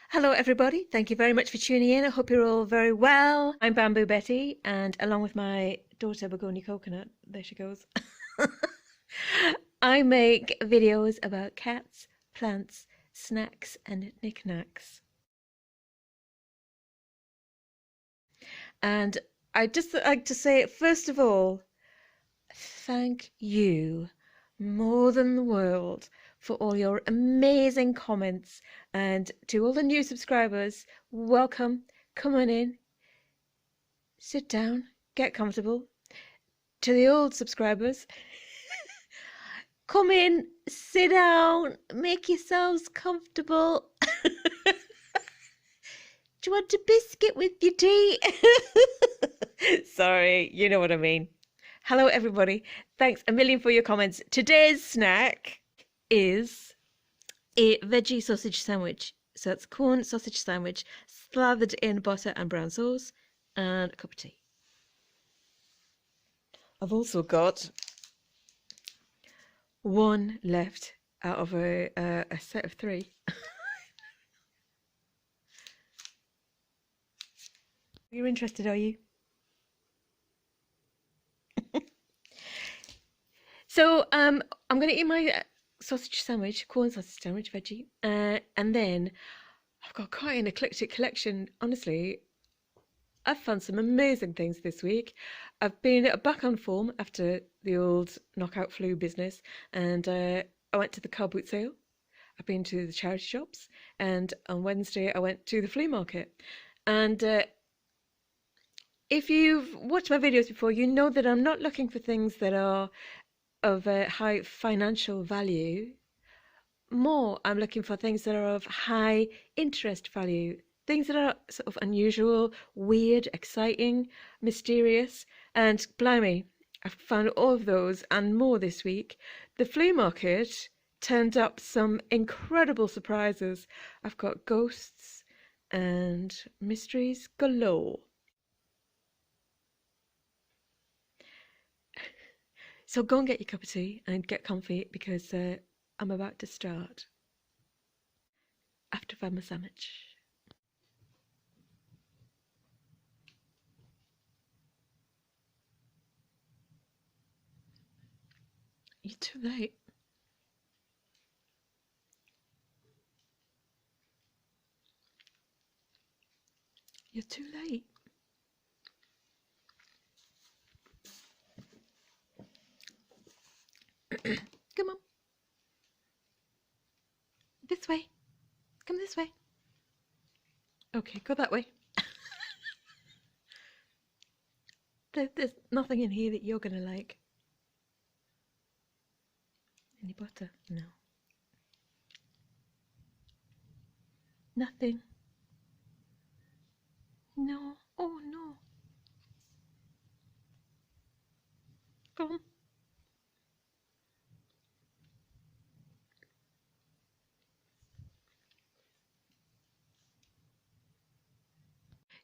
Hello, everybody. Thank you very much for tuning in. I hope you're all very well. I'm Bamboo Betty, and along with my daughter, Begonia Coconut, there she goes, I make videos about cats, plants, snacks, and knickknacks. And I'd just like to say, first of all, thank you more than the world for all your amazing comments. And to all the new subscribers, welcome. Come on in, sit down, get comfortable. To the old subscribers, come in, sit down, make yourselves comfortable. Do you want a biscuit with your tea? Sorry, you know what I mean. Hello, everybody. Thanks a million for your comments. Today's snack is a veggie sausage sandwich. So it's corn sausage sandwich slathered in butter and brown sauce and a cup of tea. I've also got one left out of a set of 3. You're interested, are you? So I'm going to eat my sausage sandwich, corn sausage sandwich, veggie, and then I've got quite an eclectic collection. Honestly, I've found some amazing things this week. I've been back on form after the old knockout flu business, and I went to the car boot sale. I've been to the charity shops, and on Wednesday I went to the flea market. And if you've watched my videos before, you know that I'm not looking for things that are of a high financial value. More, I'm looking for things that are of high interest value, things that are sort of unusual, weird, exciting, mysterious, and blimey, I've found all of those and more this week. The flea market turned up some incredible surprises. I've got ghosts and mysteries galore. So go and get your cup of tea and get comfy because I'm about to start after I've had my sandwich. You're too late. You're too late. Come on. This way. Come this way. Okay, go that way. There's nothing in here that you're going to like. Any butter? No. Nothing. No. Oh, no. Go on.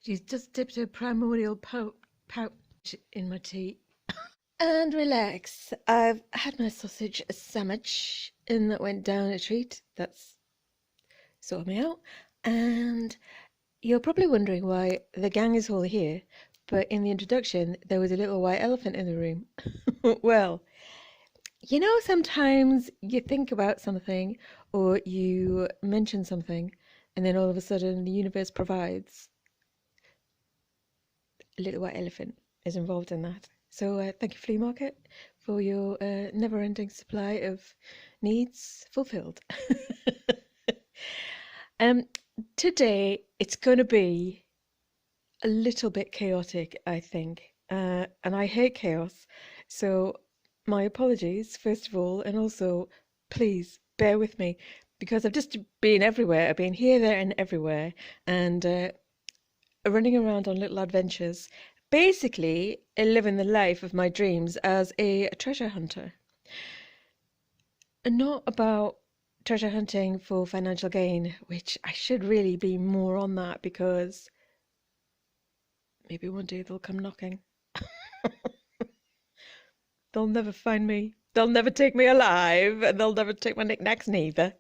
She's just dipped her primordial pouch in my tea. And relax. I've had my sausage sandwich and that went down a treat. That's sorted me out. And you're probably wondering why the gang is all here, but in the introduction there was a little white elephant in the room. Well, you know, sometimes you think about something or you mention something and then all of a sudden the universe provides. A little white elephant is involved in that. So thank you, flea market, for your never-ending supply of needs fulfilled. Today it's going to be a little bit chaotic, I think, and I hate chaos. So my apologies, first of all, and also please bear with me because I've just been everywhere. I've been here, there, and everywhere, and running around on little adventures, basically living the life of my dreams as a treasure hunter. And not about treasure hunting for financial gain, which I should really be more on that because maybe one day they'll come knocking. They'll never find me. They'll never take me alive, and they'll never take my knickknacks neither.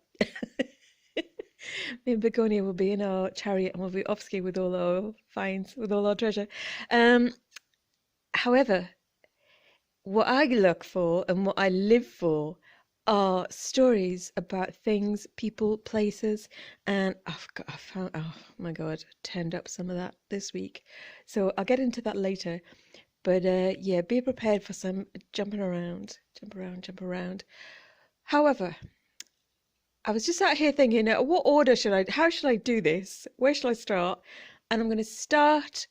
Me and Begonia will be in our chariot and we'll be off ski with all our finds, with all our treasure. Um, However, what I look for and what I live for are stories about things, people, places, and I found, oh my God, turned up some of that this week. So I'll get into that later. But yeah, be prepared for some jumping around, jump around, jump around. However, I was just out here thinking, what order how should I do this? Where shall I start? And I'm going to start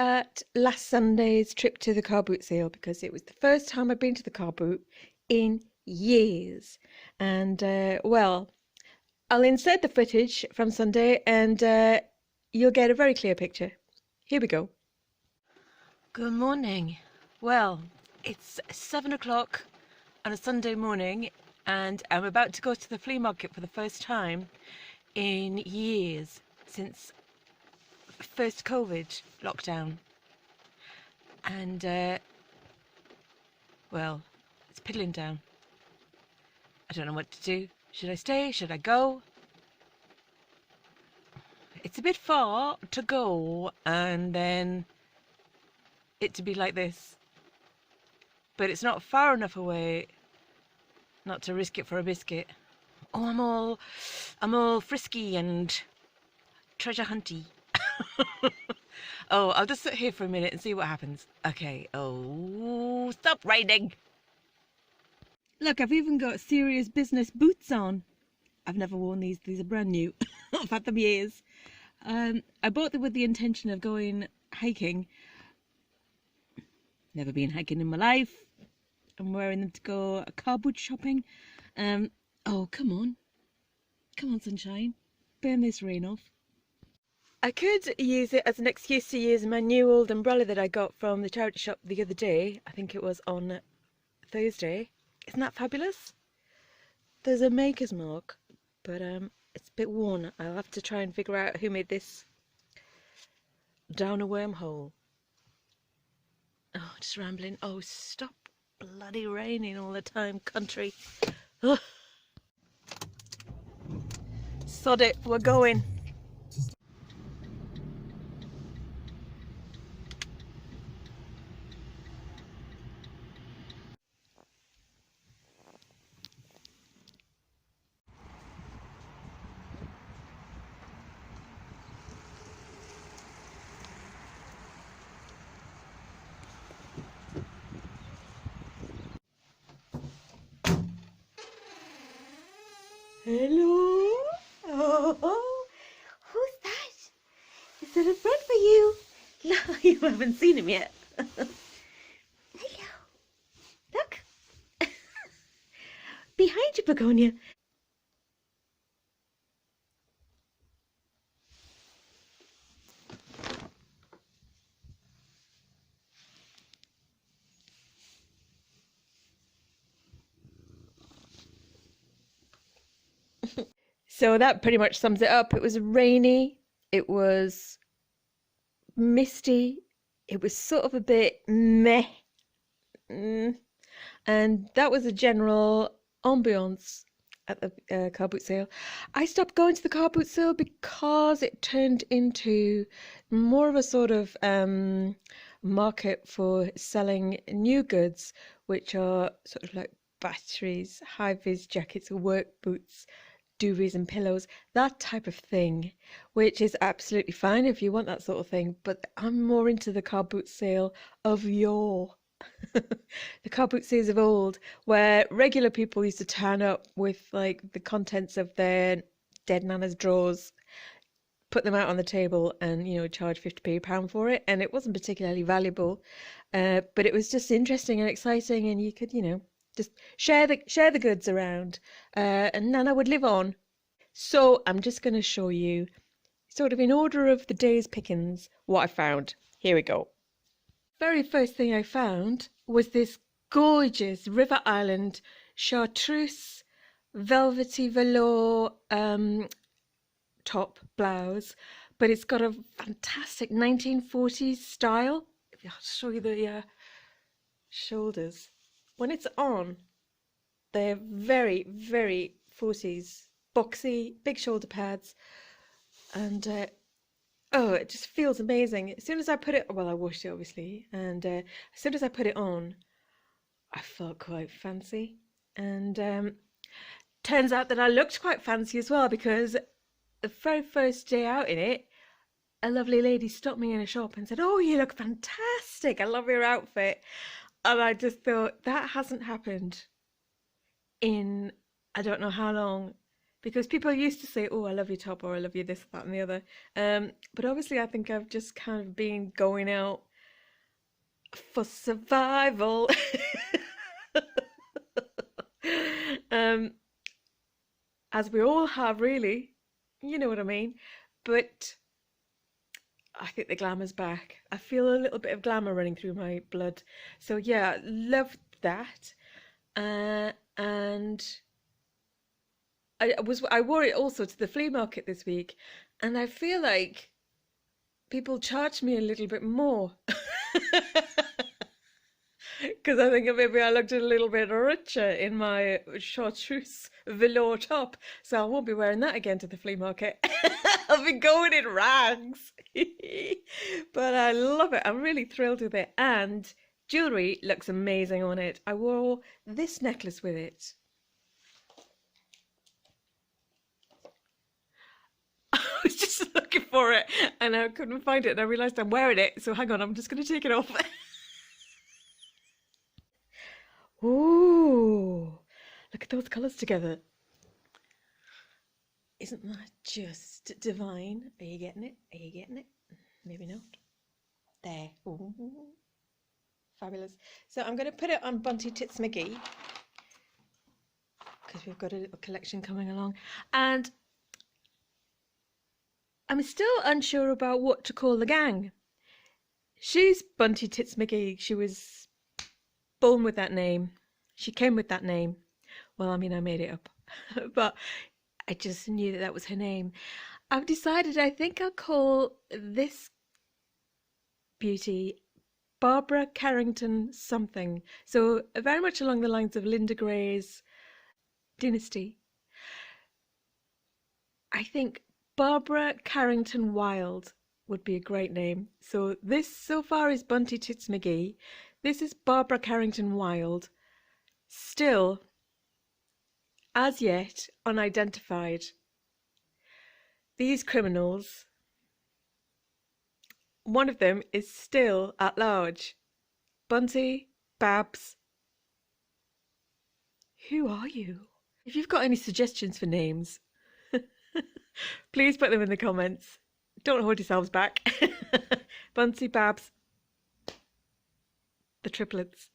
at last Sunday's trip to the car boot sale because it was the first time I've been to the car boot in years. And well, I'll insert the footage from Sunday and you'll get a very clear picture. Here we go. Good morning. Well, it's 7 o'clock on a Sunday morning and I'm about to go to the flea market for the first time in years since first COVID lockdown. And well, it's piddling down. I don't know what to do. Should I stay? Should I go? It's a bit far to go and then it to be like this. But it's not far enough away not to risk it for a biscuit. Oh, I'm all frisky and treasure hunty. Oh, I'll just sit here for a minute and see what happens. Okay. Oh, stop raining. Look, I've even got serious business boots on. I've never worn these. These are brand new. I've had them years. I bought them with the intention of going hiking. Never been hiking in my life. I'm wearing them to go car boot shopping. Oh, come on. Come on, sunshine. Burn this rain off. I could use it as an excuse to use my new old umbrella that I got from the charity shop the other day. I think it was on Thursday. Isn't that fabulous? There's a maker's mark, but it's a bit worn. I'll have to try and figure out who made this down a wormhole. Oh, just rambling. Oh, stop bloody raining all the time, country. Ugh. Sod it, we're going. Hello? Oh, who's that? Is that a friend for you? No, you haven't seen him yet. Hello. Look. Behind you, Begonia. So that pretty much sums it up. It was rainy. It was misty. It was sort of a bit meh. And that was a general ambiance at the car boot sale. I stopped going to the car boot sale because it turned into more of a sort of market for selling new goods, which are sort of like batteries, high-vis jackets, work boots, duvets and pillows, that type of thing, which is absolutely fine if you want that sort of thing. But I'm more into the car boot sale of yore. The car boot sales of old, where regular people used to turn up with like the contents of their dead nana's drawers, put them out on the table, and charge 50p a pound for it, and it wasn't particularly valuable, but it was just interesting and exciting, and you could just share the goods around, and Nana would live on. So I'm just going to show you, sort of in order of the day's pickings, what I found. Here we go. Very first thing I found was this gorgeous River Island chartreuse velvety velour top blouse, but it's got a fantastic 1940s style. I'll show you the shoulders. When it's on, they're very, very 40s boxy, big shoulder pads, and oh, it just feels amazing. As soon as I put it, well, I washed it obviously, and as soon as I put it on, I felt quite fancy. And turns out that I looked quite fancy as well, because the very first day out in it, a lovely lady stopped me in a shop and said, "Oh, you look fantastic. I love your outfit." And I just thought, that hasn't happened in I don't know how long, because people used to say, "Oh, I love your top," or "I love you this, that, and the other." But obviously, I think I've just kind of been going out for survival. um, as we all have, really. You know what I mean? But I think the glamour's back. I feel a little bit of glamour running through my blood. So yeah, loved that. And I wore it also to the flea market this week, and I feel like people charge me a little bit more. Because I think maybe I looked a little bit richer in my chartreuse velour top, so I won't be wearing that again to the flea market. I'll be going in rags. But I love it. I'm really thrilled with it. And jewellery looks amazing on it. I wore this necklace with it. I was just looking for it and I couldn't find it, and I realised I'm wearing it. So hang on, I'm just going to take it off. Ooh, look at those colours together. Isn't that just divine? Are you getting it? Are you getting it? Maybe not. There. Ooh, fabulous. So I'm going to put it on Bunty Tits McGee, because we've got a little collection coming along. And I'm still unsure about what to call the gang. She's Bunty Tits McGee. She was born with that name. She came with that name. Well, I mean, I made it up. But I just knew that that was her name. I've decided I think I'll call this beauty Barbara Carrington something. So very much along the lines of Linda Gray's Dynasty. I think Barbara Carrington Wild would be a great name. So this so far is Bunty Tits McGee. This is Barbara Carrington Wild. Still, as yet, unidentified. These criminals, one of them is still at large. Bunty, Babs, who are you? If you've got any suggestions for names, please put them in the comments. Don't hold yourselves back. Bunty, Babs, the triplets.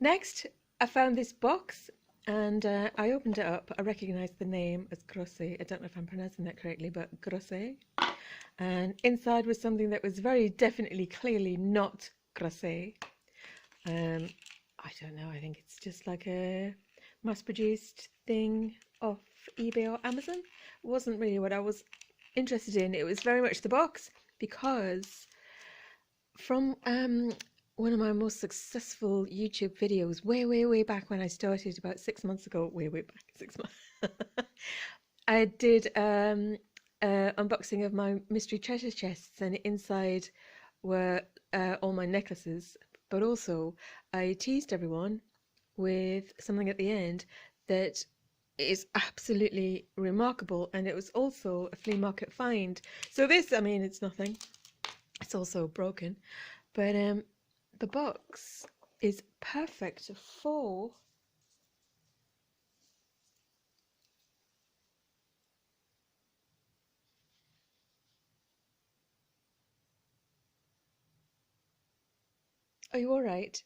Next, I found this box and I opened it up. I recognised the name as Grosse. I don't know if I'm pronouncing that correctly, but Grosse. And inside was something that was very definitely, clearly not Grosse. I don't know, I think it's just like a mass-produced thing off eBay or Amazon. It wasn't really what I was interested in. It was very much the box, because from one of my most successful YouTube videos, way back when I started, about 6 months ago, way back, 6 months, I did unboxing of my mystery treasure chests, and inside were all my necklaces, but also I teased everyone with something at the end that is absolutely remarkable, and it was also a flea market find. So this, I mean, it's nothing, it's also broken, but the box is perfect for are you all right?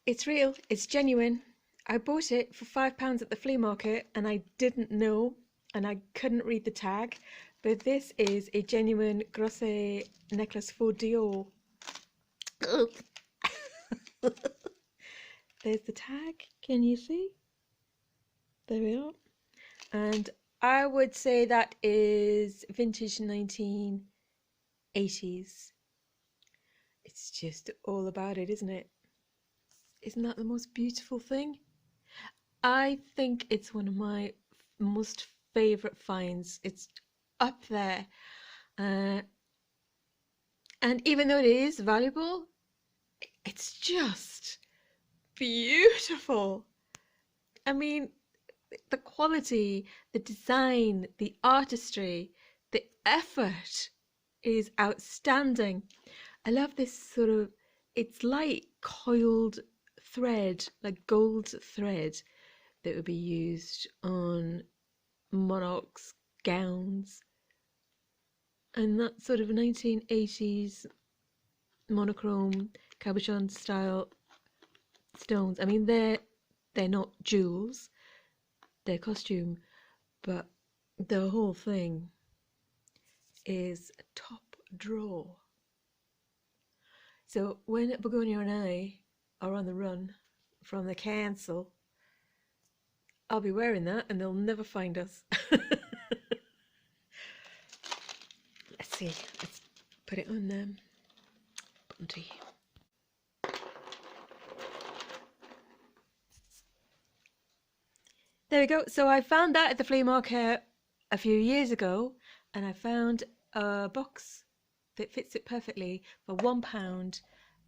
It's real, it's genuine. I bought it for £5 at the flea market and I didn't know, and I couldn't read the tag, but this is a genuine Grosse necklace for Dior. There's the tag. Can you see? There we are. And I would say that is vintage 1980s. It's just all about it, isn't it? Isn't that the most beautiful thing? I think it's one of my most favourite finds. It's up there. And even though it is valuable, it's just beautiful. I mean, the quality, the design, the artistry, the effort is outstanding. I love this sort of, it's like coiled thread, like gold thread that would be used on monarchs' gowns. And that sort of 1980s monochrome cabochon style stones. I mean, they're not jewels, they're costume, but the whole thing is top drawer. So when Begonia and I are on the run from the council, I'll be wearing that and they'll never find us. Let's see, let's put it on Bunty. There we go. So I found that at the flea market a few years ago, and I found a box that fits it perfectly for £1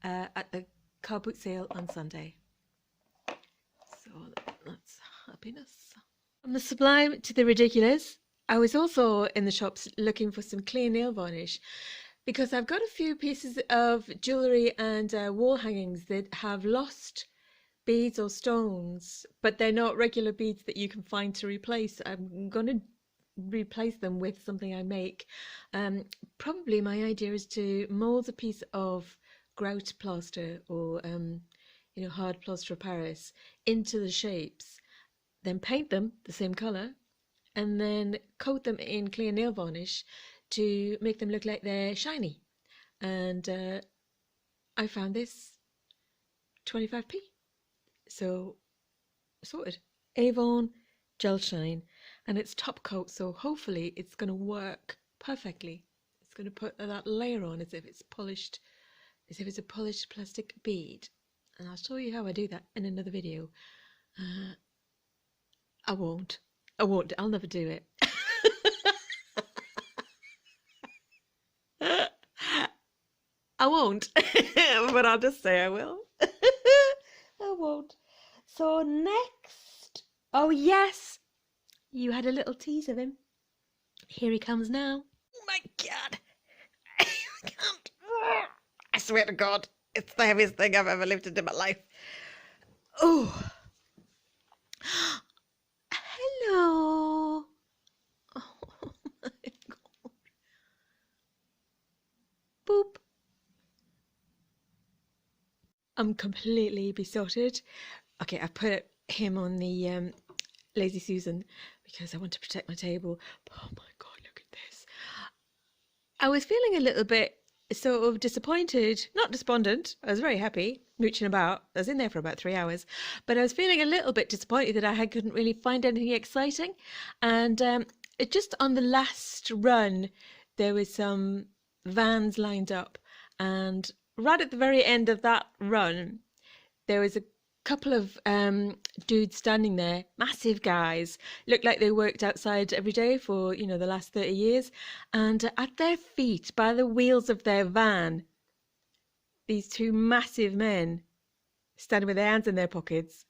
at the car boot sale on Sunday. So that's happiness. From the sublime to the ridiculous, I was also in the shops looking for some clear nail varnish because I've got a few pieces of jewellery and wall hangings that have lost beads or stones, but they're not regular beads that you can find to replace. I'm going to replace them with something I make. Probably my idea is to mould a piece of grout plaster or hard plaster of Paris into the shapes, then paint them the same colour, and then coat them in clear nail varnish to make them look like they're shiny. And I found this 25p. So sorted. Avon Gel Shine, and it's top coat, so hopefully it's going to work perfectly. It's going to put that layer on as if it's polished, as if it's a polished plastic bead. And I'll show you how I do that in another video. I won't. I'll never do it. I won't, but I'll just say I will. I won't. So next, oh yes, you had a little tease of him. Here he comes now. Oh my God, I can't. I swear to God, it's the heaviest thing I've ever lifted in my life. Oh, hello. Oh my God. Boop. I'm completely besotted. Okay, I put him on the Lazy Susan because I want to protect my table. But oh my God, look at this. I was feeling a little bit sort of disappointed, not despondent. I was very happy, mooching about. I was in there for about 3 hours, but I was feeling a little bit disappointed that I couldn't really find anything exciting. And it just on the last run, there was some vans lined up, and right at the very end of that run, there was a couple of dudes standing there, massive guys, looked like they worked outside every day for the last 30 years, and at their feet, by the wheels of their van, these two massive men standing with their hands in their pockets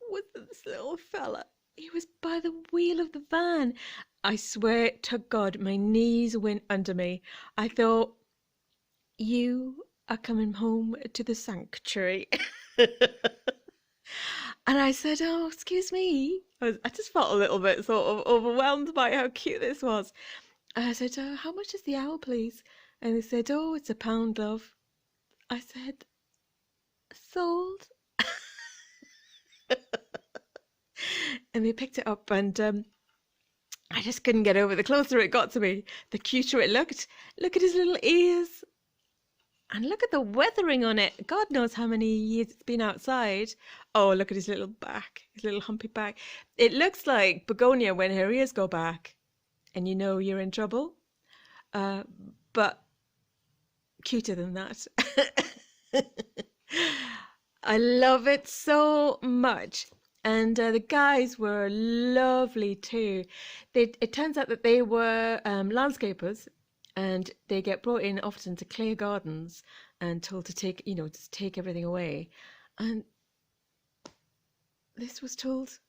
was this little fella. He was by the wheel of the van. I swear to God, my knees went under me. I thought, you are coming home to the sanctuary. And I said, oh, excuse me. I just felt a little bit sort of overwhelmed by how cute this was. And I said, oh, how much is the owl, please? And they said, oh, it's £1, love. I said, sold. And they picked it up, and I just couldn't get over. The closer it got to me, the cuter it looked. Look at his little ears. And look at the weathering on it. God knows how many years it's been outside. Oh, look at his little back, his little humpy back. It looks like begonia when her ears go back and you know you're in trouble. Uh, but cuter than that. I love it so much. And the guys were lovely too. It turns out that they were landscapers, and they get brought in often to clear gardens and told to take, just take everything away. And this was told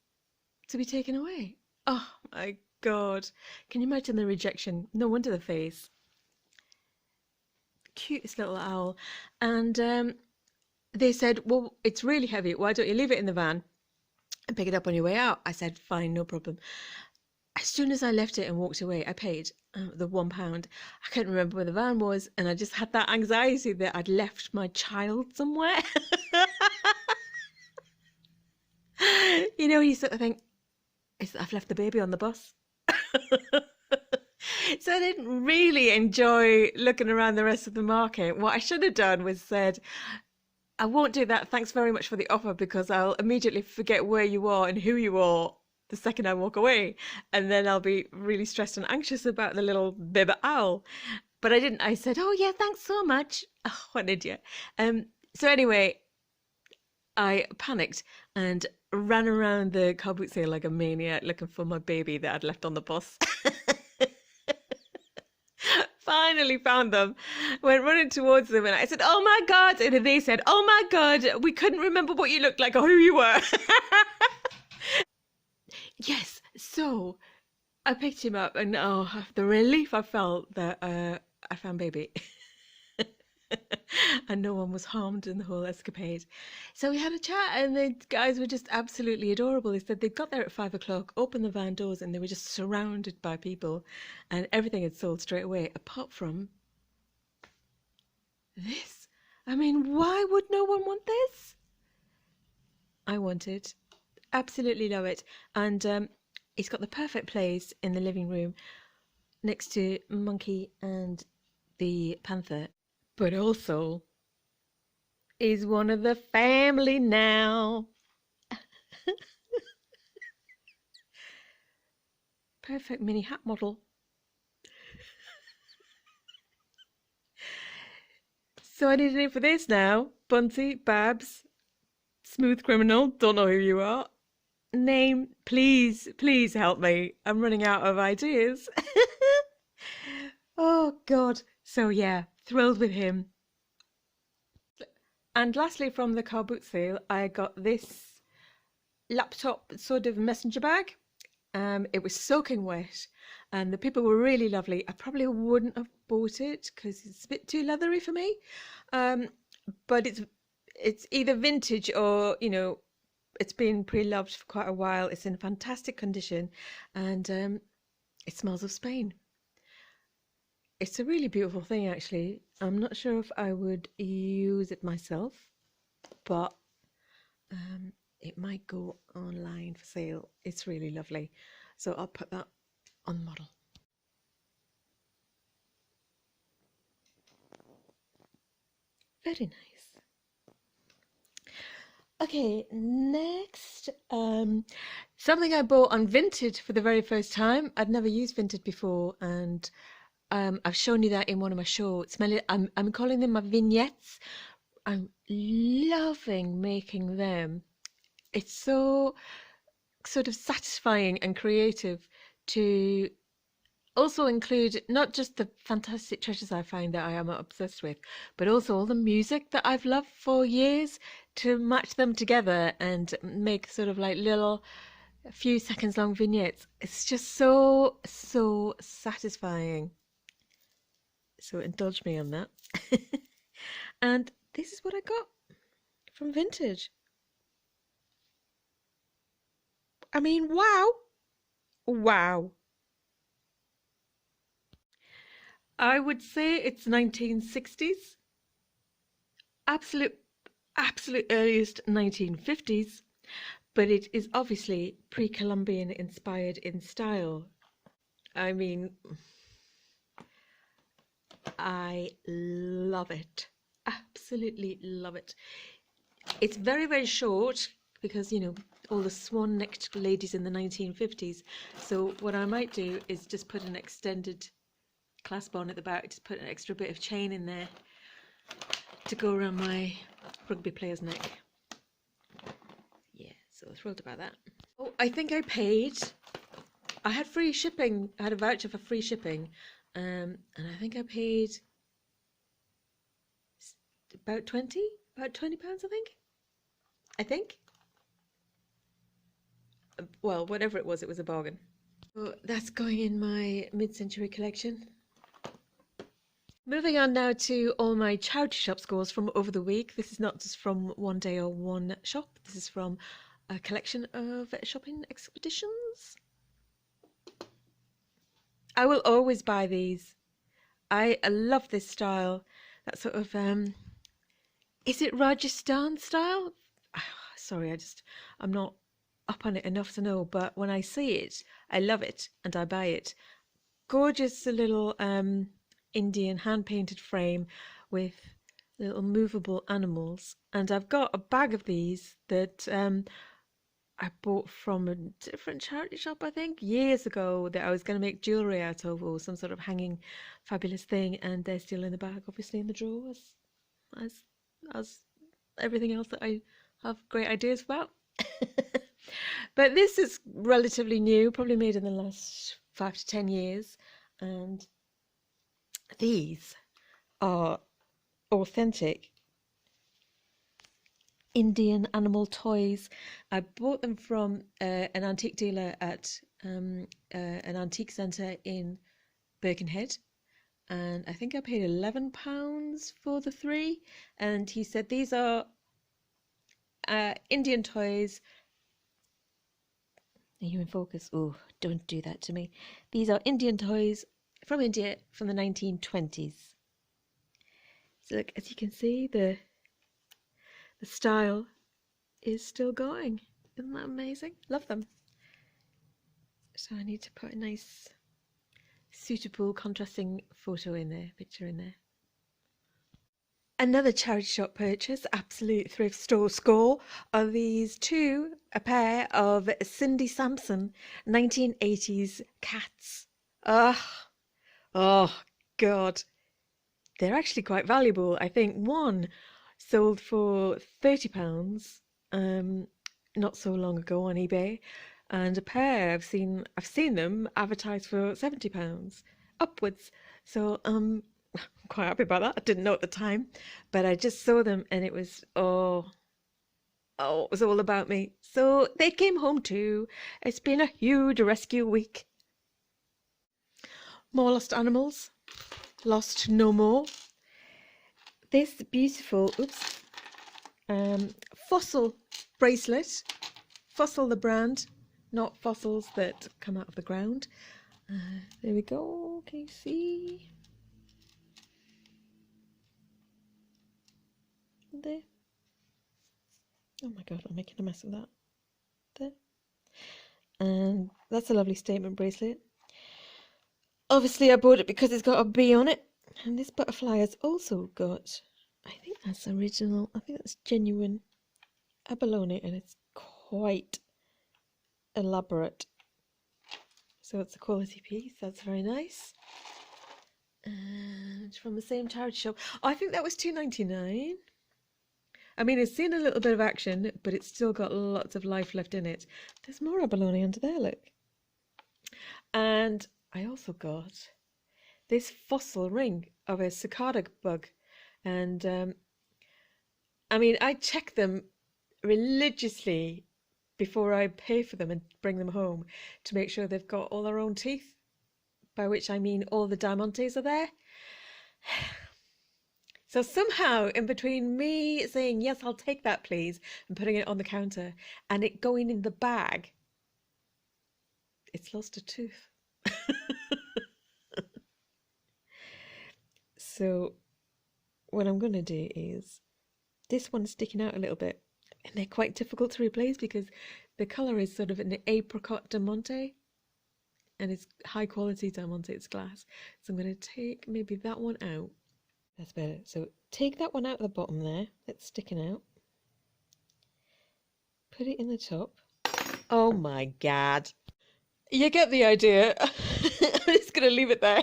to be taken away. Oh my God. Can you imagine the rejection? No wonder the face. Cutest little owl. And they said, well, it's really heavy. Why don't you leave it in the van and pick it up on your way out? I said, fine, no problem. As soon as I left it and walked away, I paid the £1. I couldn't remember where the van was, and I just had that anxiety that I'd left my child somewhere. You sort of think, I've left the baby on the bus. So I didn't really enjoy looking around the rest of the market. What I should have done was said, I won't do that. Thanks very much for the offer, because I'll immediately forget where you are and who you are the second I walk away. And then I'll be really stressed and anxious about the little baby owl. But I didn't. I said, oh, yeah, thanks so much. Oh, what an idiot. So anyway, I panicked and ran around the car boot sale like a maniac looking for my baby that I'd left on the bus. Finally found them, went running towards them, and I said, oh my God. And they said, oh my God, we couldn't remember what you looked like or who you were. Yes, so I picked him up, and oh, the relief I felt that I found baby. And no one was harmed in the whole escapade. So we had a chat, and the guys were just absolutely adorable. They said they'd got there at 5 o'clock, opened the van doors, and they were just surrounded by people, and everything had sold straight away, apart from this. I mean, why would no one want this? I want it. Absolutely love it. And it's got the perfect place in the living room next to Monkey and the panther, but also is one of the family now. Perfect mini hat model. So I need a name for this now. Bunty, Babs, Smooth Criminal, don't know who you are. Name, please, please help me. I'm running out of ideas. Oh God. So yeah, thrilled with him. And lastly, from the car boot sale, I got this laptop sort of messenger bag. It was soaking wet, and the people were really lovely. I probably wouldn't have bought it because it's a bit too leathery for me. But it's either vintage or it's been pre-loved for quite a while. It's in fantastic condition, and it smells of Spain. It's a really beautiful thing, actually. I'm not sure if I would use it myself, but it might go online for sale. It's really lovely. So I'll put that on the model. Very nice. Okay, next, something I bought on Vinted for the very first time. I'd never used Vinted before, and I've shown you that in one of my shorts. I'm calling them my vignettes. I'm loving making them. It's so sort of satisfying and creative to also include not just the fantastic treasures I find that I am obsessed with, but also all the music that I've loved for years, to match them together and make sort of like little few seconds long vignettes. It's just so satisfying. So indulge me on that. And this is what I got from Vintage. I mean, wow. Wow. I would say it's 1960s. Absolute earliest 1950s. But it is obviously pre-Columbian inspired in style. I mean, I love it. Absolutely love it. It's very, very short because, you know, all the swan-necked ladies in the 1950s. So what I might do is just put an extended clasp on at the back, just put an extra bit of chain in there to go around my rugby player's neck. Yeah, so thrilled about that. Oh, I think I paid. I had free shipping. I had a voucher for free shipping, and I think I paid about £20, I think. I think. Well, whatever it was a bargain. So that's going in my mid-century collection. Moving on now to all my charity shop scores from over the week. This is not just from one day or one shop. This is from a collection of shopping expeditions. I will always buy these. I love this style. That sort of, is it Rajasthan style? Sorry, I'm not up on it enough to know, but when I see it, I love it and I buy it. Gorgeous little Indian hand-painted frame with little movable animals. And I've got a bag of these that I bought from a different charity shop, I think, years ago, that I was going to make jewellery out of, or some sort of hanging fabulous thing, and they're still in the bag, obviously in the drawer, as everything else that I have great ideas about. But this is relatively new, probably made in the last 5 to 10 years, and these are authentic Indian animal toys. I bought them from an antique dealer at an antique centre in Birkenhead, and I think I paid £11 for the 3. And he said these are Indian toys. Are you in focus? Oh, don't do that to me. These are Indian toys from India from the 1920s. So look, as you can see, the style is still going. Isn't that amazing? Love them. So I need to put a nice, suitable, contrasting photo in there, picture in there. Another charity shop purchase, absolute thrift store score, are these a pair of Cindy Sampson 1980s cats. Oh, God. They're actually quite valuable. I think one sold for £30 not so long ago on eBay, and a pair I've seen them advertised for £70 upwards. So I'm quite happy about that. I didn't know at the time, but I just saw them and it was it was all about me. So they came home too. It's been a huge rescue week. More lost animals. Lost no more. This beautiful fossil bracelet. Fossil the brand, not fossils that come out of the ground. There we go. Can you see? There. Oh my God, I'm making a mess of that. There. And that's a lovely statement bracelet. Obviously, I bought it because it's got a bee on it. And this butterfly has also got, I think that's original, I think that's genuine abalone, and it's quite elaborate. So it's a quality piece. That's very nice. And from the same charity shop. Oh, I think that was £2.99. I mean, it's seen a little bit of action, but it's still got lots of life left in it. There's more abalone under there, look. And I also got this fossil ring of a cicada bug. And I mean, I check them religiously before I pay for them and bring them home to make sure they've got all their own teeth, by which I mean all the diamantes are there. So somehow in between me saying, yes, I'll take that please, and putting it on the counter and it going in the bag, it's lost a tooth. So what I'm going to do is, this one's sticking out a little bit and they're quite difficult to replace because the colour is sort of an apricot diamante and it's high quality diamante, it's glass. So I'm going to take maybe that one out That's better. So take that one out of the bottom there that's sticking out. Put it in the top. Oh my God. You get the idea. I'm just going to leave it there.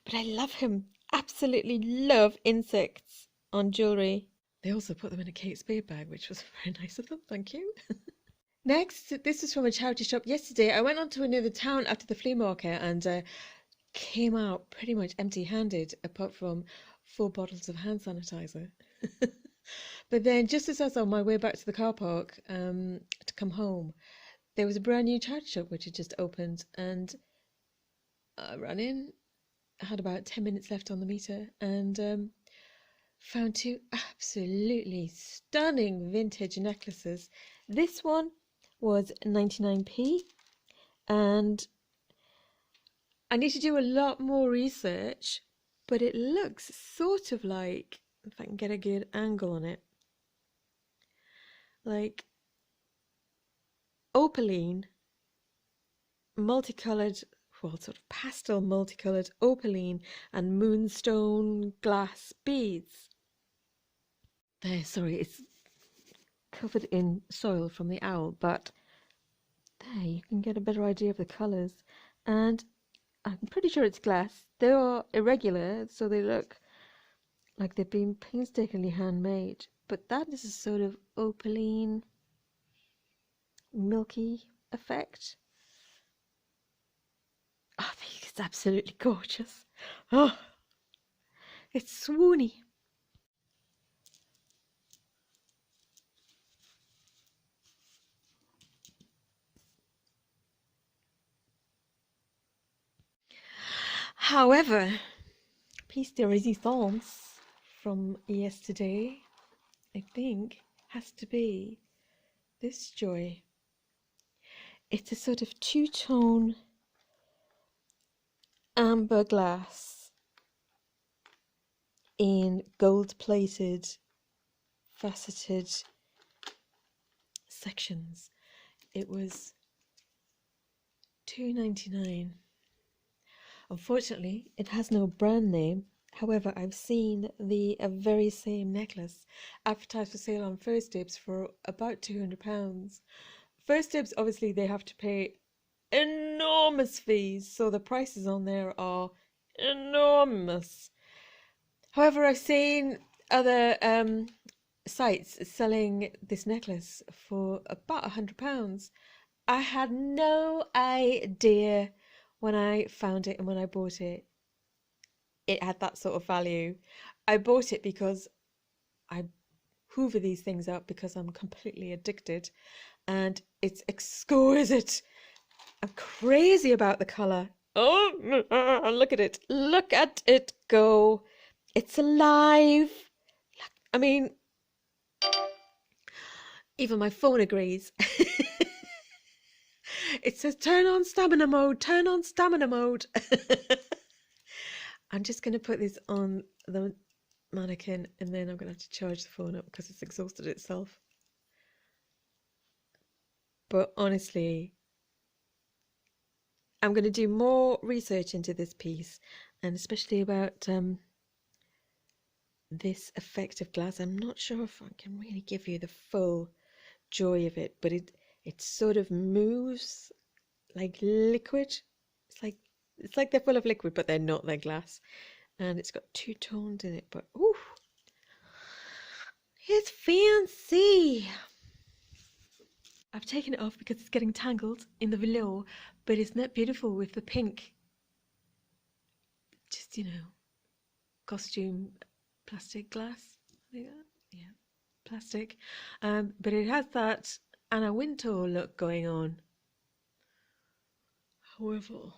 But I love him. Absolutely love insects on jewellery. They also put them in a Kate Spade bag, which was very nice of them. Thank you. Next, this is from a charity shop. Yesterday, I went on to another town after the flea market and came out pretty much empty-handed, apart from 4 bottles of hand sanitizer. But then, just as I was on my way back to the car park to come home, there was a brand new charity shop which had just opened, and I ran in. I had about 10 minutes left on the meter, and found 2 absolutely stunning vintage necklaces. This one was 99p, and I need to do a lot more research, but it looks sort of like, if I can get a good angle on it, like opaline, multicoloured, well, sort of pastel multicoloured opaline and moonstone glass beads. There, sorry, it's covered in soil from the owl, but there you can get a better idea of the colours. And I'm pretty sure it's glass. They are irregular, so they look like they've been painstakingly handmade. But that is a sort of opaline, milky effect. Oh, I think it's absolutely gorgeous. Oh, it's swoony. However, piece de resistance from yesterday, I think, has to be this joy. It's a sort of two-tone amber glass in gold-plated, faceted sections. It was £2.99. Unfortunately, it has no brand name. However, I've seen the very same necklace advertised for sale on First Dibs for about £200. First Dibs, obviously, they have to pay enormous fees, so the prices on there are enormous. However, I've seen other sites selling this necklace for about £100. I had no idea when I found it and when I bought it, it had that sort of value. I bought it because I hoover these things up because I'm completely addicted, and it's exquisite. I'm crazy about the colour. Oh, look at it. Look at it go. It's alive. I mean, even my phone agrees. It says turn on stamina mode, turn on stamina mode. I'm just going to put this on the mannequin and then I'm going to have to charge the phone up because it's exhausted itself. But honestly, I'm going to do more research into this piece, and especially about this effect of glass. I'm not sure if I can really give you the full joy of it, but it sort of moves like liquid. It's like they're full of liquid, but they're not. They're glass, and it's got 2 tones in it. But ooh, it's fancy. I've taken it off because it's getting tangled in the velour, but isn't that beautiful with the pink? Just, you know, costume plastic glass. Yeah, plastic. But it has that Anna Wintour look going on. However,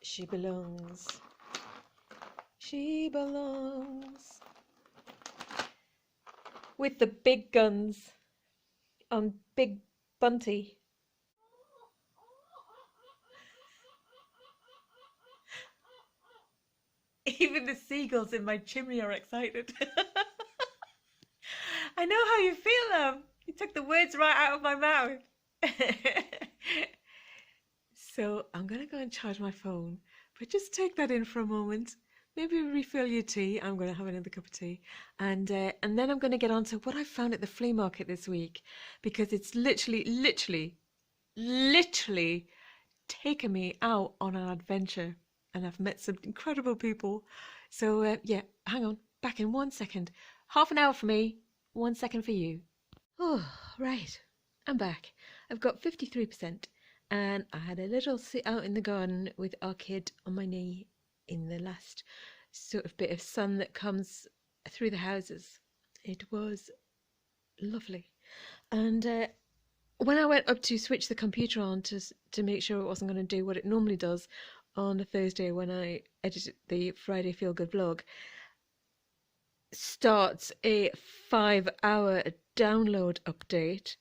she belongs. She belongs with the big guns on Big Bunty. Even the seagulls in my chimney are excited. I know how you feel, You took the words right out of my mouth. So I'm going to go and charge my phone, but just take that in for a moment. Maybe refill your tea. I'm going to have another cup of tea, and then I'm going to get on to what I found at the flea market this week, because it's literally taken me out on an adventure, and I've met some incredible people. So yeah, hang on, back in 1 second. Half an hour for me, 1 second for you. Oh, right. I'm back. I've got 53%, and I had a little sit out in the garden with our kid on my knee in the last sort of bit of sun that comes through the houses. It was lovely. And when I went up to switch the computer on to make sure it wasn't going to do what it normally does on a Thursday when I edited the Friday Feelgood vlog, starts a 5-hour download update.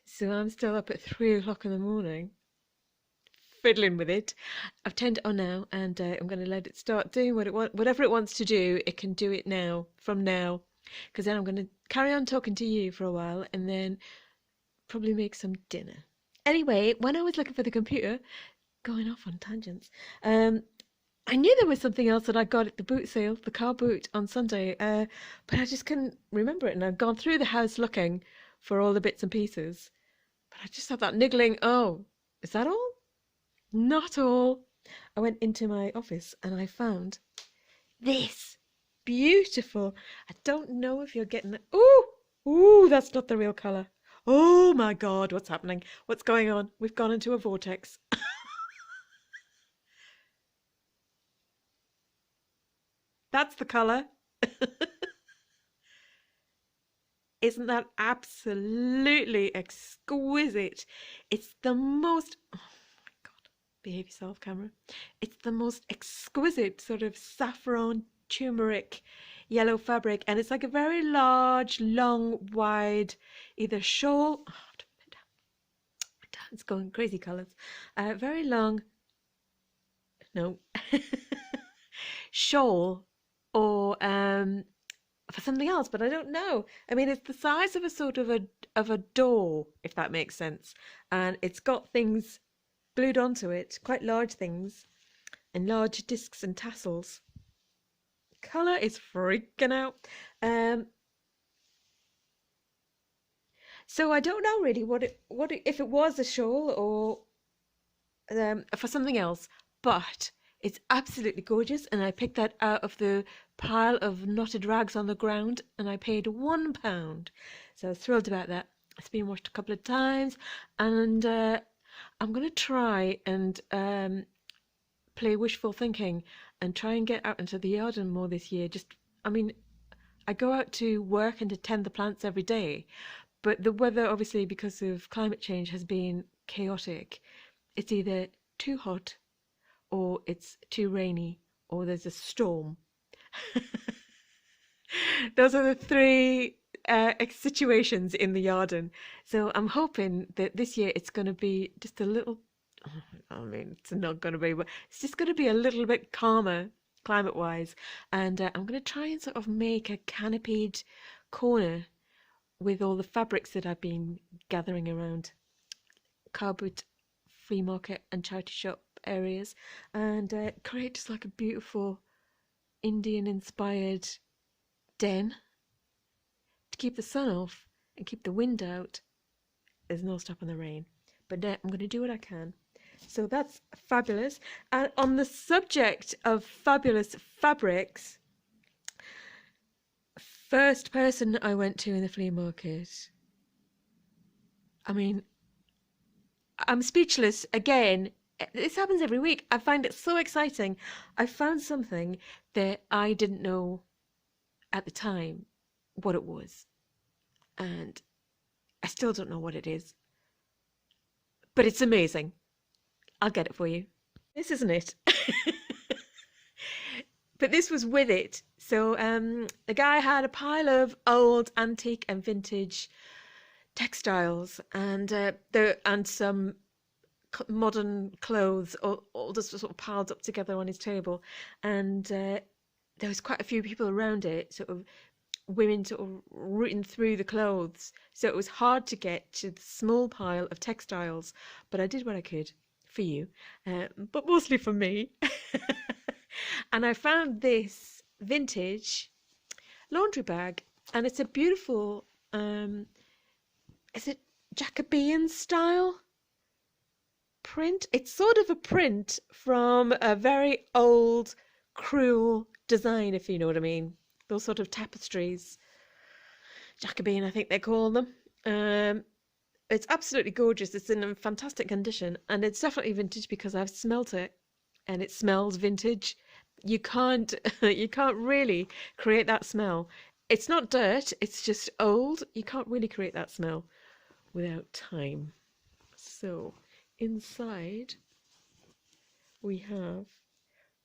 So I'm still up at 3 o'clock in the morning, fiddling with it. I've turned it on now, and I'm going to let it start doing whatever it wants to do. It can do it now, from now, because then I'm going to carry on talking to you for a while, and then probably make some dinner. Anyway, when I was looking for the computer, going off on tangents, I knew there was something else that I got at the boot sale, the car boot on Sunday, but I just couldn't remember it. And I've gone through the house looking for all the bits and pieces, but I just had that niggling, oh, is that all? Not all. I went into my office and I found this beautiful. I don't know if you're getting it. Ooh, that's not the real colour. Oh my God, what's happening? What's going on? We've gone into a vortex. That's the colour. Isn't that absolutely exquisite? It's the most, oh my God, behave yourself, camera. It's the most exquisite sort of saffron turmeric yellow fabric, and it's like a very large, long, wide, either shawl. Oh, I have to put it down. It's going crazy colours. Very long, no, shawl, or for something else, but I don't know. I mean, it's the size of a sort of a door, if that makes sense, and it's got things glued onto it, quite large things, and large discs and tassels. Colour is freaking out. So I don't know really if it was a shawl or for something else, but it's absolutely gorgeous, and I picked that out of the pile of knotted rags on the ground, and I paid £1. So I was thrilled about that. It's been washed a couple of times, and I'm going to try and play wishful thinking and try and get out into the garden more this year. I mean, I go out to work and to tend the plants every day, but the weather, obviously, because of climate change, has been chaotic. It's either too hot, or it's too rainy, or there's a storm. Those are the three situations in the garden. So I'm hoping that this year it's going to be just a little, I mean, it's not going to be, but it's just going to be a little bit calmer climate-wise. And I'm going to try and sort of make a canopied corner with all the fabrics that I've been gathering around car boot, flea market and charity shop areas, and create just like a beautiful Indian inspired den to keep the sun off and keep the wind out. There's no stopping the rain, but I'm going to do what I can. So that's fabulous. And on the subject of fabulous fabrics, first person I went to in the flea market, I mean, I'm speechless again. This happens every week. I find it so exciting. I found something that I didn't know at the time what it was, and I still don't know what it is, but it's amazing. I'll get it for you. This isn't it. But this was with it. So the guy had a pile of old antique and vintage textiles, and some modern clothes, all just sort of piled up together on his table, and there was quite a few people around it, sort of women sort of rooting through the clothes. So it was hard to get to the small pile of textiles. But I did what I could for you, but mostly for me. And I found this vintage laundry bag, and it's a beautiful, is it Jacobean style print? It's sort of a print from a very old, cruel design, if you know what I mean. Those sort of tapestries. Jacobean, I think they call them. It's absolutely gorgeous. It's in a fantastic condition, and it's definitely vintage because I've smelt it, and it smells vintage. You can't you can't really create that smell. It's not dirt, it's just old. You can't really create that smell without time. So inside we have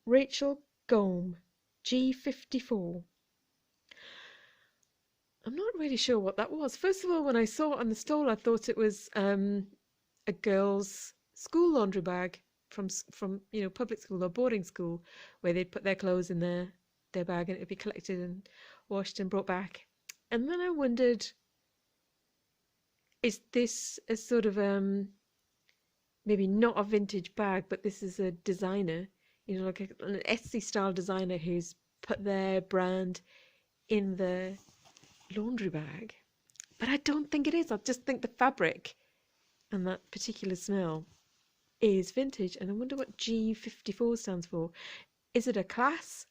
Rachel Gome G54. I'm not really sure what that was. First of all, when I saw it on the stall, I thought it was a girl's school laundry bag from public school or boarding school, where they'd put their clothes in their bag and it'd be collected and washed and brought back. And then I wondered, is this a sort of maybe not a vintage bag, but this is a designer, like an Etsy style designer who's put their brand in the laundry bag? But I don't think it is. I just think the fabric and that particular smell is vintage. And I wonder what G54 stands for. Is it a class?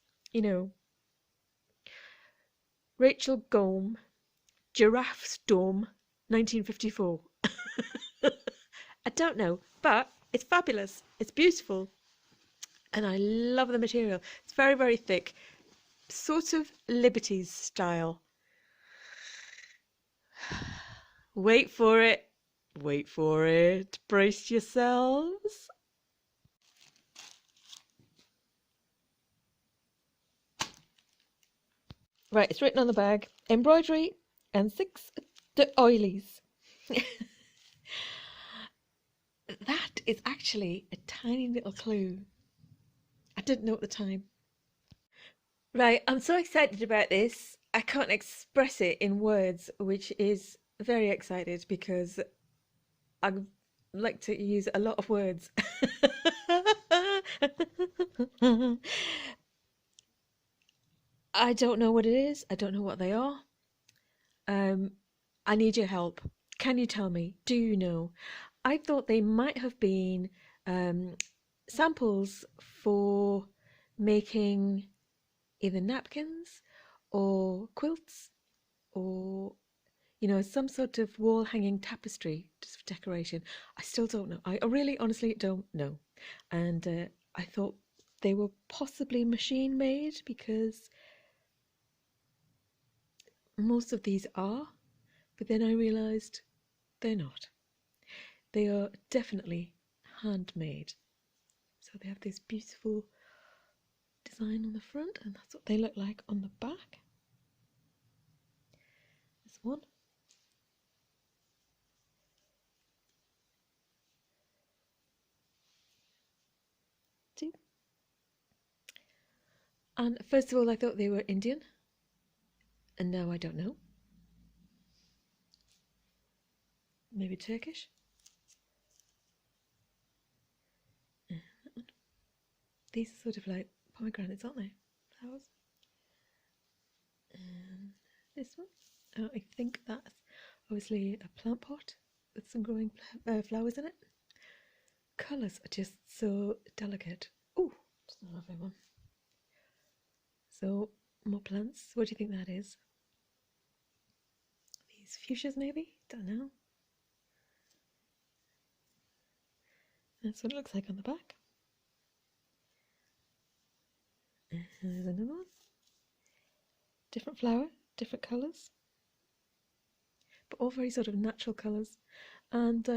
Rachel Gome, Giraffe Storm, 1954. I don't know, but it's fabulous. It's beautiful. And I love the material. It's very, very thick. Sort of Liberties style. Wait for it. Wait for it. Brace yourselves. Right, it's written on the bag. Embroidery and 6 oilies. That is actually a tiny little clue. I didn't know at the time. Right, I'm so excited about this. I can't express it in words, which is very excited because I like to use a lot of words. I don't know what it is. I don't know what they are. I need your help. Can you tell me? Do you know? I thought they might have been samples for making either napkins or quilts or some sort of wall hanging tapestry just for decoration. I still don't know. I really honestly don't know. And I thought they were possibly machine made because most of these are, but then I realized they're not. They are definitely handmade. So they have this beautiful design on the front, and that's what they look like on the back. This one. Two. And first of all, I thought they were Indian, and now I don't know. Maybe Turkish. And that one. These are sort of like pomegranates, aren't they? Flowers. And this one. I think that's obviously a plant pot with some growing flowers in it. Colours are just so delicate. Oh, it's a lovely one. So, more plants. What do you think that is? These fuchsias, maybe? Don't know. That's what it looks like on the back. There's another one. Different flower, different colours, but all very sort of natural colours. And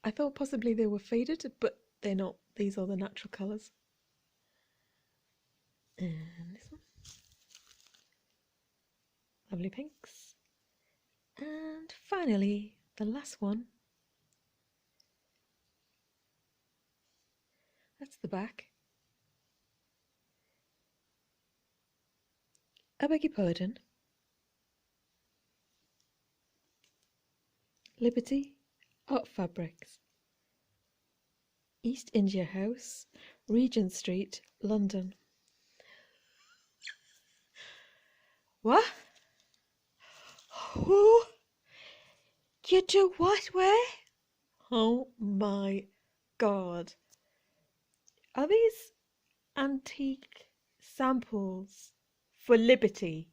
I thought possibly they were faded, but they're not. These are the natural colours. And this one. Lovely pinks. And finally, the last one. That's the back. I beg your pardon. Liberty, Art Fabrics, East India House, Regent Street, London. What? Who? You do what? Where? Oh my God. Are these antique samples for Liberty?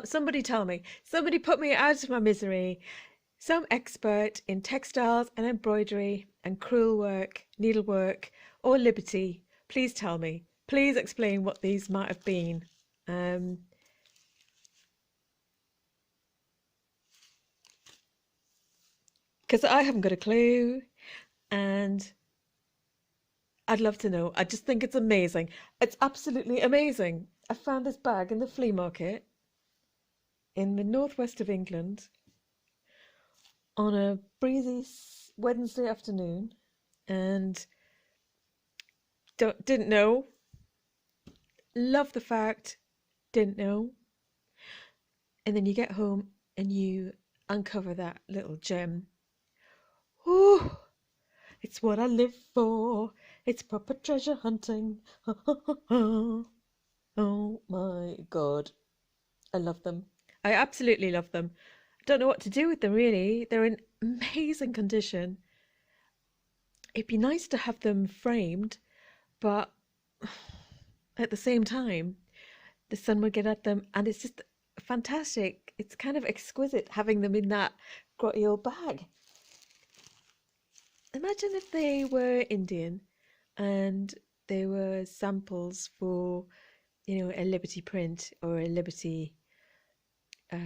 Somebody tell me. Somebody put me out of my misery. Some expert in textiles and embroidery and crewel work, needlework, or Liberty, please tell me. Please explain what these might have been. Because I haven't got a clue, and I'd love to know. I just think it's amazing. It's absolutely amazing. I found this bag in the flea market in the northwest of England on a breezy Wednesday afternoon, and didn't know. Love the fact, didn't know. And then you get home and you uncover that little gem. Ooh, it's what I live for. It's proper treasure hunting. Oh my God. I love them. I absolutely love them. I don't know what to do with them, really. They're in amazing condition. It'd be nice to have them framed, but at the same time, the sun would get at them, and it's just fantastic. It's kind of exquisite having them in that grotty old bag. Imagine if they were Indian and they were samples for, a Liberty print or a Liberty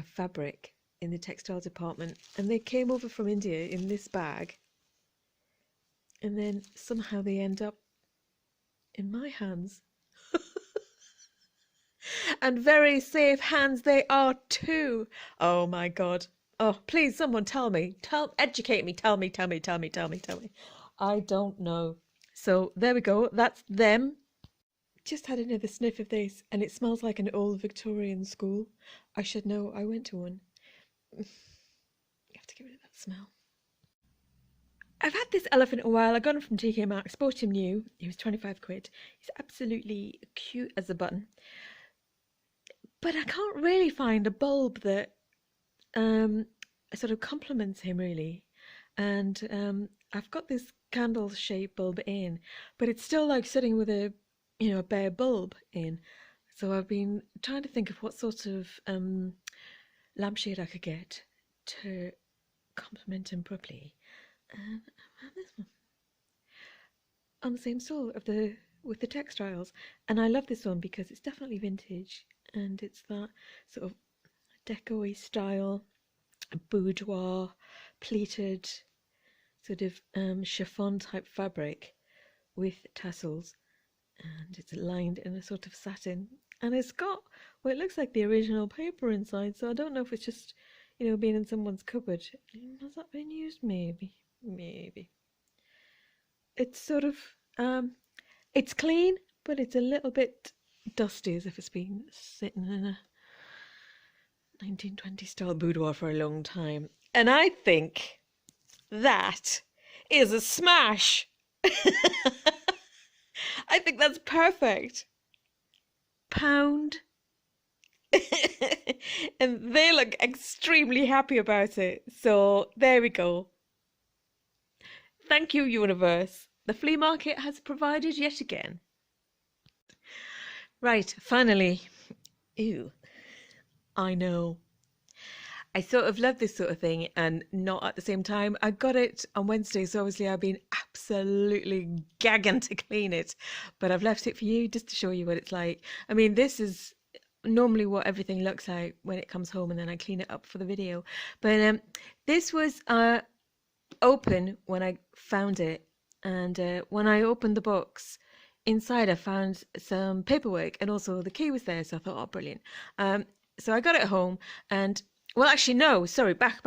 fabric in the textile department, and they came over from India in this bag, and then somehow they end up in my hands. And very safe hands they are too. Oh my God. Oh, please, someone tell me. Educate me. Tell me. I don't know. So there we go. That's them. Just had another sniff of this, and it smells like an old Victorian school. I should know. I went to one. You have to get rid of that smell. I've had this elephant a while. I got him from TK Maxx, bought him new. He was 25 quid. He's absolutely cute as a button. But I can't really find a bulb that sort of complements him, really. And I've got this candle-shaped bulb in, but it's still like sitting with a bare bulb in. So I've been trying to think of what sort of lampshade I could get to complement him properly. And I have this one on the same stall with the textiles, and I love this one because it's definitely vintage, and it's that sort of deco-y style, boudoir, pleated sort of chiffon type fabric with tassels, and it's lined in a sort of satin, and it's got it looks like the original paper inside, so I don't know if it's just being in someone's cupboard. Has that been used? Maybe it's sort of it's clean, but it's a little bit dusty, as if it's been sitting in a 1920s style boudoir for a long time. And I think that is a smash. I think that's perfect. Pound. And they look extremely happy about it. So there we go. Thank you, universe. The flea market has provided yet again. Right, finally. Ew. I know. I sort of love this sort of thing, and not at the same time. I got it on Wednesday, so obviously I've been absolutely gagging to clean it. But I've left it for you just to show you what it's like. I mean, this is normally what everything looks like when it comes home, and then I clean it up for the video. But this was open when I found it, and when I opened the box, inside I found some paperwork, and also the key was there, so I thought, oh, brilliant. So I got it home, and well, actually, no, sorry, back.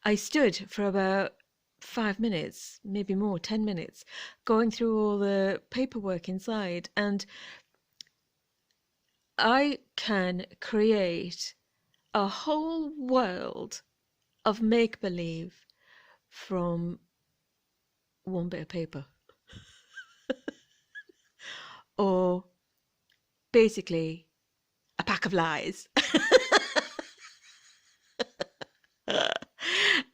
I stood for about 5 minutes, maybe more, 10 minutes, going through all the paperwork inside, and I can create a whole world of make-believe from one bit of paper. Or basically a pack of lies.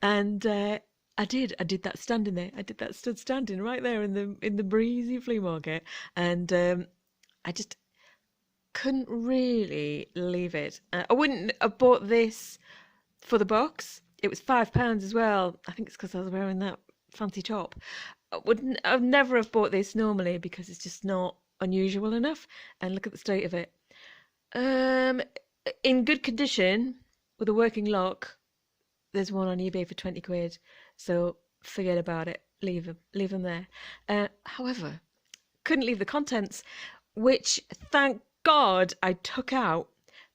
And I did that standing there. I did that stood standing right there in the breezy flea market, and I just couldn't really leave it. I wouldn't have bought this for the box. It was £5 as well. I think it's because I was wearing that fancy top. I'd never have bought this normally because it's just not unusual enough. And look at the state of it. Um, in good condition with a working lock. There's one on eBay for 20 quid. So forget about it. Leave them there. However, couldn't leave the contents, which thank God I took out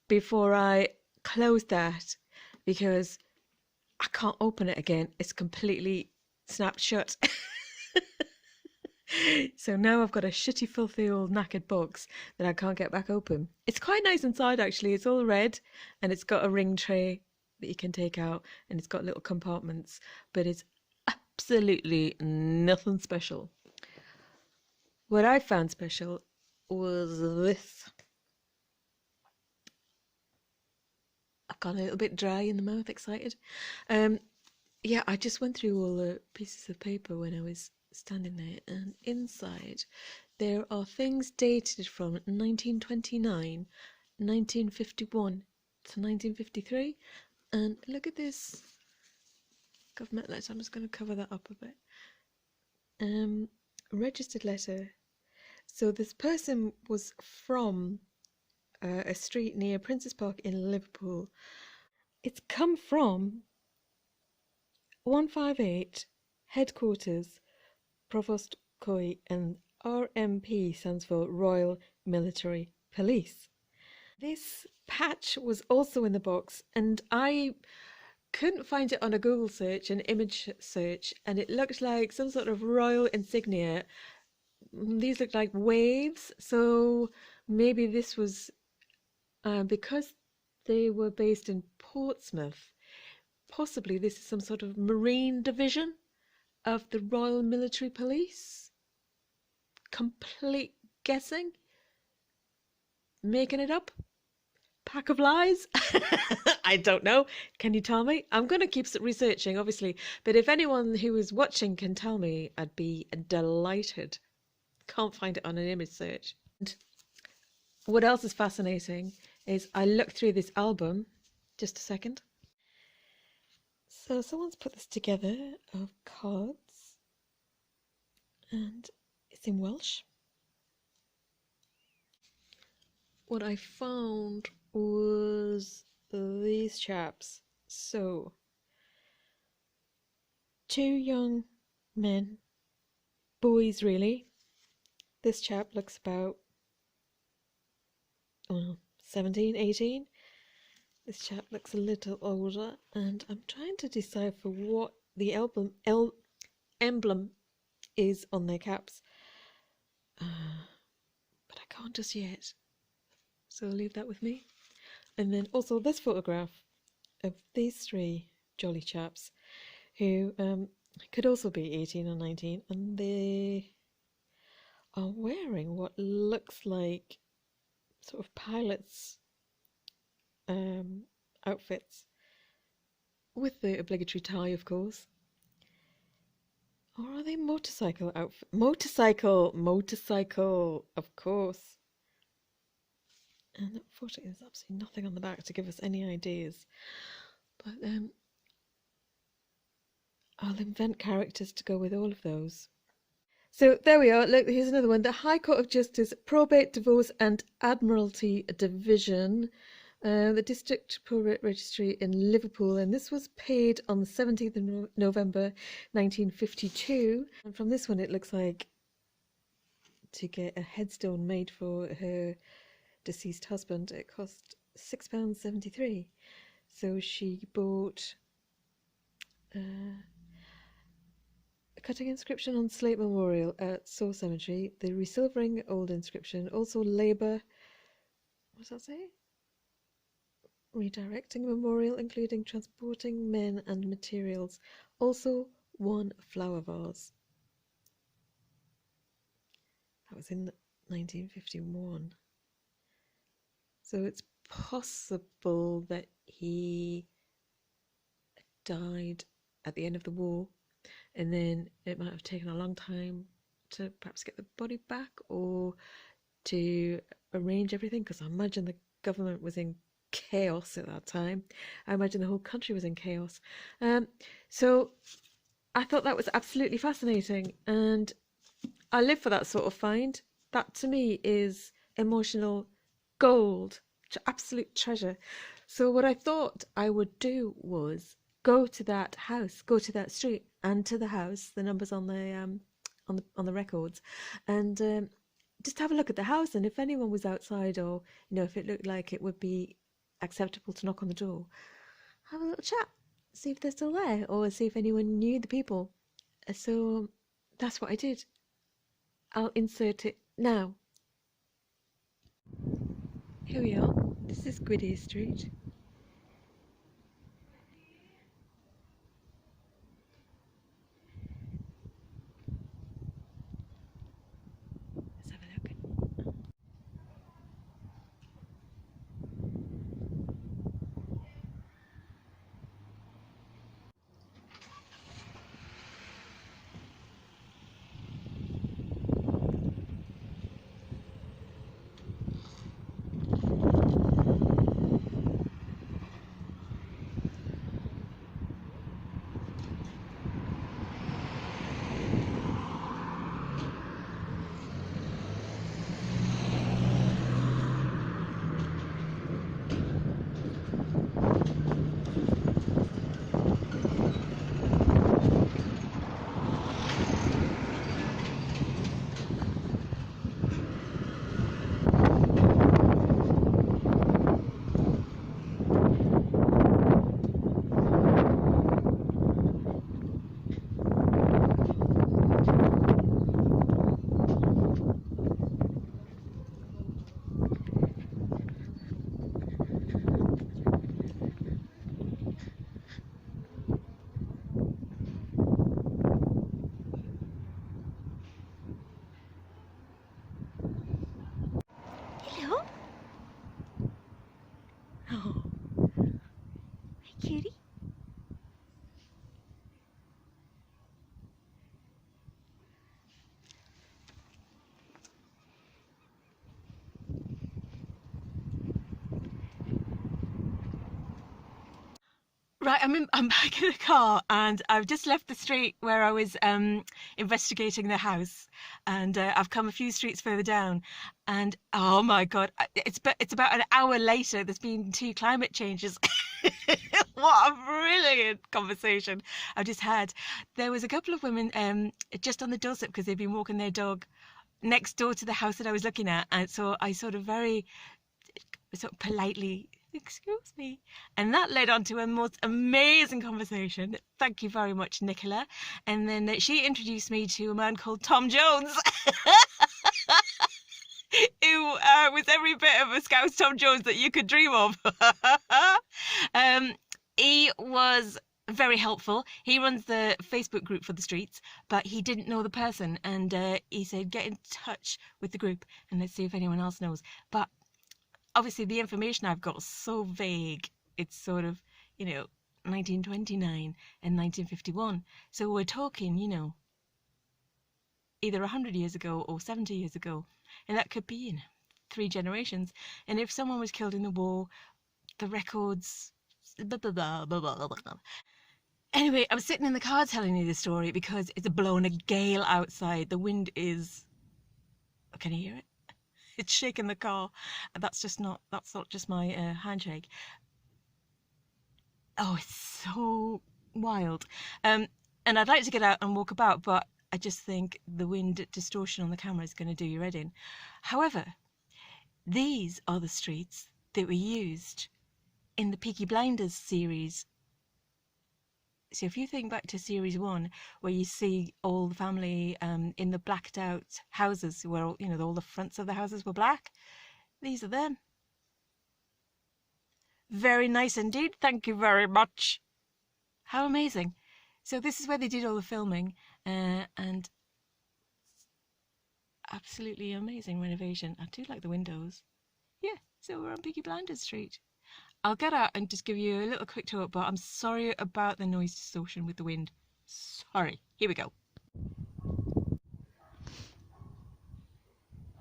before I closed that, because I can't open it again. It's completely snapped shut. So now I've got a shitty, filthy old knackered box that I can't get back open. It's quite nice inside, actually. It's all red and it's got a ring tray that you can take out, and it's got little compartments, but it's absolutely nothing special. What I found special was this. I've got a little bit dry in the mouth, excited. Yeah, I just went through all the pieces of paper when I was standing there, and inside there are things dated from 1929, 1951 to 1953. And look at this government letter. I'm just going to cover that up a bit. Registered letter. So this person was from a street near Princess Park in Liverpool. It's come from 158 headquarters, Provost Coy, and RMP stands for Royal Military Police. This patch was also in the box, and I couldn't find it on a Google search, an image search, and it looked like some sort of royal insignia. These looked like waves, so maybe this was because they were based in Portsmouth. Possibly this is some sort of marine division of the Royal Military Police. Complete guessing, making it up. Pack of lies. I don't know. Can you tell me? I'm going to keep researching, obviously, but if anyone who is watching can tell me, I'd be delighted. Can't find it on an image search. And what else is fascinating is I looked through this album. Just a second. So someone's put this together of cards, and it's in Welsh. What I found was these chaps. So, two young men, boys really. This chap looks about 17, 18. This chap looks a little older, and I'm trying to decipher what the emblem is on their caps. But I can't just yet. So I'll leave that with me. And then also this photograph of these three jolly chaps who could also be 18 or 19, and they are wearing what looks like sort of pilots' outfits with the obligatory tie, of course. Or are they motorcycle outfit? Motorcycle, of course. And unfortunately, there's absolutely nothing on the back to give us any ideas. But I'll invent characters to go with all of those. So there we are. Look, here's another one. The High Court of Justice, Probate, Divorce and Admiralty Division. The District Probate Registry in Liverpool. And this was paid on the 17th of November 1952. And from this one, it looks like to get a headstone made for her deceased husband, it cost £6.73. So she bought a cutting inscription on slate memorial at Soar Cemetery, the resilvering old inscription, also labour, what does that say? Redirecting memorial, including transporting men and materials. Also, one flower vase. That was in 1951. So it's possible that he died at the end of the war, and then it might have taken a long time to perhaps get the body back or to arrange everything, because I imagine the government was in chaos at that time. I imagine the whole country was in chaos. So I thought that was absolutely fascinating, and I live for that sort of find. That to me is emotional gold, absolute treasure. So what I thought I would do was go to that house, go to that street, and to the house, the numbers on the records, and just have a look at the house. And if anyone was outside, or if it looked like it would be acceptable to knock on the door, have a little chat, see if they're still there, or see if anyone knew the people. So that's what I did. I'll insert it now. Here we are. This is Gwydir Street. Let's have a look. Hello. Oh, hi, cutie. Right, I'm back in the car, and I've just left the street where I was investigating the house, and I've come a few streets further down, and oh my God, it's about an hour later. There's been 2 climate changes. What a brilliant conversation I've just had. There was a couple of women just on the doorstep because they'd been walking their dog next door to the house that I was looking at, and so I sort of very sort of politely, excuse me, and that led on to a most amazing conversation. Thank you very much, Nicola. And then she introduced me to a man called Tom Jones, who was every bit of a Scouse Tom Jones that you could dream of. He was very helpful. He runs the Facebook group for the streets, but he didn't know the person, and he said get in touch with the group and let's see if anyone else knows. But obviously the information I've got is so vague. It's sort of 1929 and 1951, so we're talking either 100 years ago or 70 years ago, and that could be 3 generations. And if someone was killed in the war, the records blah, blah, blah, blah, blah, blah. Anyway, I'm sitting in the car telling you this story because it's blowing a gale outside. The wind is, can you hear it? It's shaking the car. That's not just my handshake. Oh, it's so wild. And I'd like to get out and walk about, but I just think the wind distortion on the camera is going to do your head in. However, these are the streets that were used in the Peaky Blinders series. So if you think back to series 1, where you see all the family in the blacked out houses, where all the fronts of the houses were black, these are them. Very nice indeed. Thank you very much. How amazing. So this is where they did all the filming, and absolutely amazing renovation. I do like the windows. Yeah, so we're on Peaky Blinders Street. I'll get out and just give you a little quick tour, but I'm sorry about the noise distortion with the wind. Sorry. Here we go.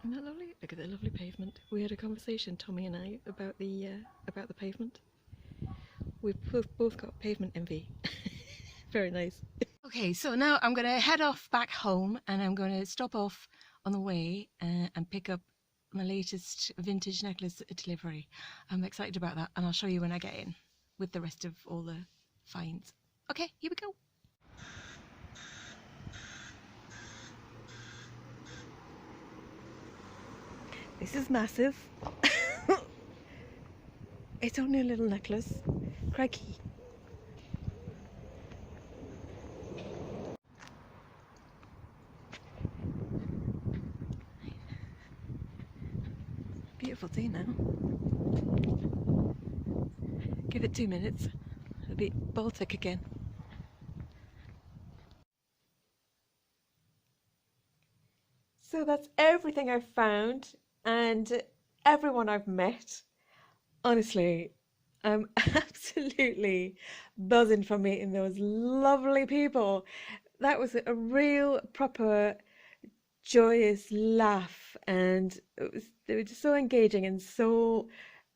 Isn't that lovely? Look at the lovely pavement. We had a conversation, Tommy and I, about the pavement. We've both got pavement envy. Very nice. Okay, so now I'm going to head off back home, and I'm going to stop off on the way and pick up my latest vintage necklace delivery. I'm excited about that, and I'll show you when I get in with the rest of all the finds. Okay, here we go. This is massive. It's only a little necklace. Crikey. Beautiful day now. Give it 2 minutes. It'll be Baltic again. So that's everything I've found and everyone I've met. Honestly, I'm absolutely buzzing for meeting those lovely people. That was a real proper joyous laugh, and they were just so engaging and so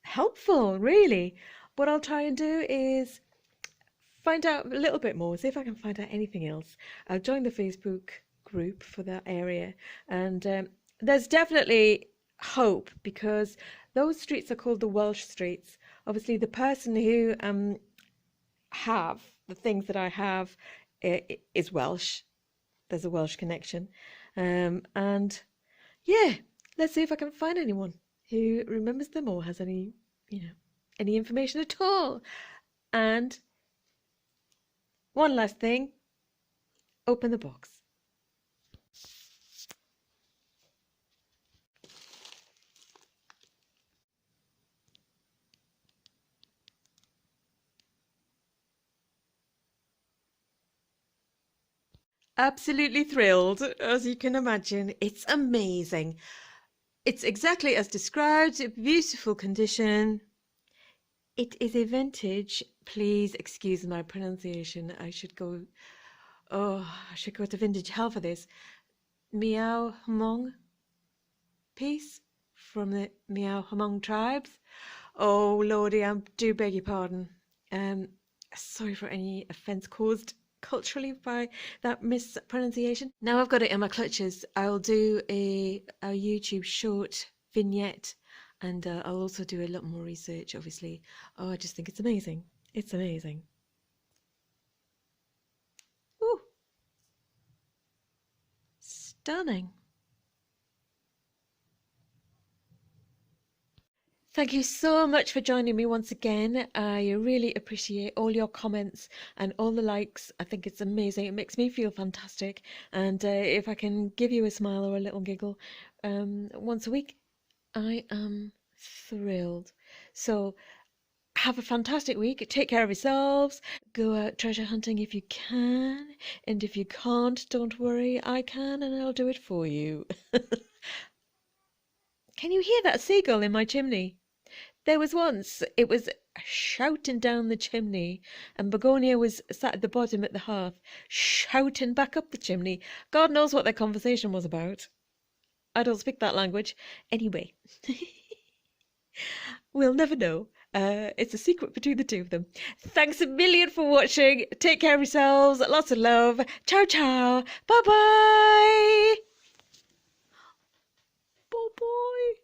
helpful, really. What I'll try and do is find out a little bit more, see if I can find out anything else. I'll join the Facebook group for that area, and there's definitely hope, because those streets are called the Welsh streets. Obviously, the person who have the things that I have is Welsh. There's a Welsh connection, and yeah, let's see if I can find anyone who remembers them or has any, any information at all. And one last thing, open the box. Absolutely thrilled, as you can imagine. It's amazing. It's exactly as described, beautiful condition. It is a vintage, please excuse my pronunciation. I should go to vintage hell for this. Meow Hmong piece from the Meow Hmong tribes. Oh lordy, I do beg your pardon. Sorry for any offence caused culturally by that mispronunciation. Now I've got it in my clutches, I'll do a YouTube short vignette, and I'll also do a lot more research, obviously. Oh, I just think it's amazing. It's amazing. Ooh, stunning. Thank you so much for joining me once again. I really appreciate all your comments and all the likes. I think it's amazing. It makes me feel fantastic. And if I can give you a smile or a little giggle once a week, I am thrilled. So have a fantastic week. Take care of yourselves. Go out treasure hunting if you can. And if you can't, don't worry. I can, and I'll do it for you. Can you hear that seagull in my chimney? There was once, it was shouting down the chimney, and Begonia was sat at the bottom at the hearth, shouting back up the chimney. God knows what their conversation was about. I don't speak that language. Anyway, we'll never know. It's a secret between the two of them. Thanks a million for watching. Take care of yourselves. Lots of love. Ciao, ciao. Bye-bye. Bye-bye.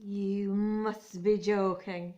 You must be joking.